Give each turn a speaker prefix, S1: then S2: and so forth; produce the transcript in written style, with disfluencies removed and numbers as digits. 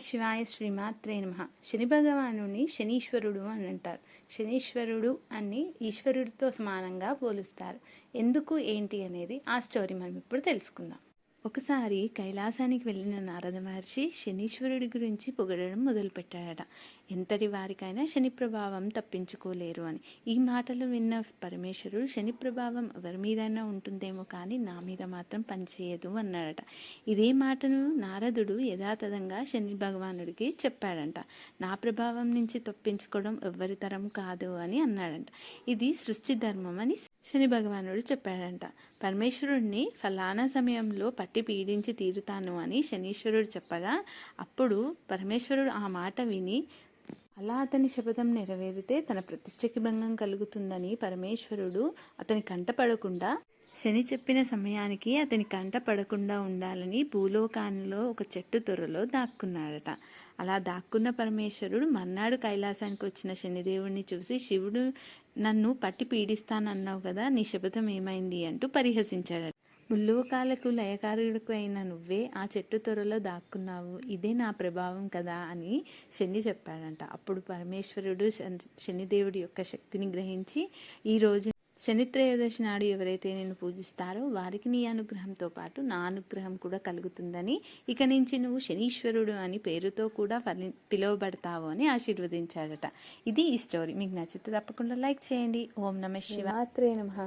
S1: శివాయ శ్రీమాత్రే నమః. శని భగవానుని శనీశ్వరుడు అని అంటారు. శనీశ్వరుడు అని ఈశ్వరుడితో సమానంగా పోలుస్తారు. ఎందుకు ఏంటి అనేది ఆ స్టోరీ మనం ఇప్పుడు తెలుసుకుందాం. ఒకసారి కైలాసానికి వెళ్ళిన నారద మహర్షి శనీశ్వరుడి గురించి పొగడడం మొదలుపెట్టాడట. ఎంతటి వారికైనా శని ప్రభావం తప్పించుకోలేరు అని. ఈ మాటలు విన్న పరమేశ్వరుడు శని ప్రభావం ఎవరి మీదైనా ఉంటుందేమో కానీ నా మీద మాత్రం పనిచేయదు అన్నాడట. ఇదే మాటను నారదుడు యథాతథంగా శని భగవానుడికి చెప్పాడంట. నా ప్రభావం నుంచి తప్పించుకోవడం ఎవ్వరి తరం కాదు అని అన్నాడంట. ఇది సృష్టి ధర్మం అని శని భగవానుడు చెప్పాడంట. పరమేశ్వరుడిని ఫలానా సమయంలో పట్టి పీడించి తీరుతాను అని శనీశ్వరుడు చెప్పగా అప్పుడు పరమేశ్వరుడు ఆ మాట విని అలా అతని శపథం నెరవేరితే తన ప్రతిష్టకి భంగం కలుగుతుందని పరమేశ్వరుడు అతని కంట పడకుండా శని చెప్పిన సమయానికి అతని కంట పడకుండా ఉండాలని భూలోకాల్లో ఒక చెట్టు తొర్రలో దాక్కున్నాడట. అలా దాక్కున్న పరమేశ్వరుడు మర్నాడు కైలాసానికి వచ్చిన శనిదేవుడిని చూసి, శివుడు నన్ను పట్టి పీడిస్తానన్నావు కదా, నీ శపథం ఏమైంది అంటూ పరిహసించాడట. ముల్లోకాలకు లయకారుడికి అయిన నువ్వే ఆ చెట్టు త్వరలో దాక్కున్నావు, ఇదే నా ప్రభావం కదా అని శని చెప్పాడంట. అప్పుడు పరమేశ్వరుడు శనిదేవుడి యొక్క శక్తిని గ్రహించి, ఈరోజు శని త్రయోదశి నాడు ఎవరైతే నేను పూజిస్తారో వారికి నీ అనుగ్రహంతో పాటు నా అనుగ్రహం కూడా కలుగుతుందని, ఇక నుంచి నువ్వు శనీశ్వరుడు అని పేరుతో కూడా పిలువబడతావు అని ఆశీర్వదించాడట. ఇది ఈ స్టోరీ. మీకు నచ్చితే తప్పకుండా లైక్ చేయండి. ఓం నమః శివాయ.
S2: శ్రీమాత్రే నమః.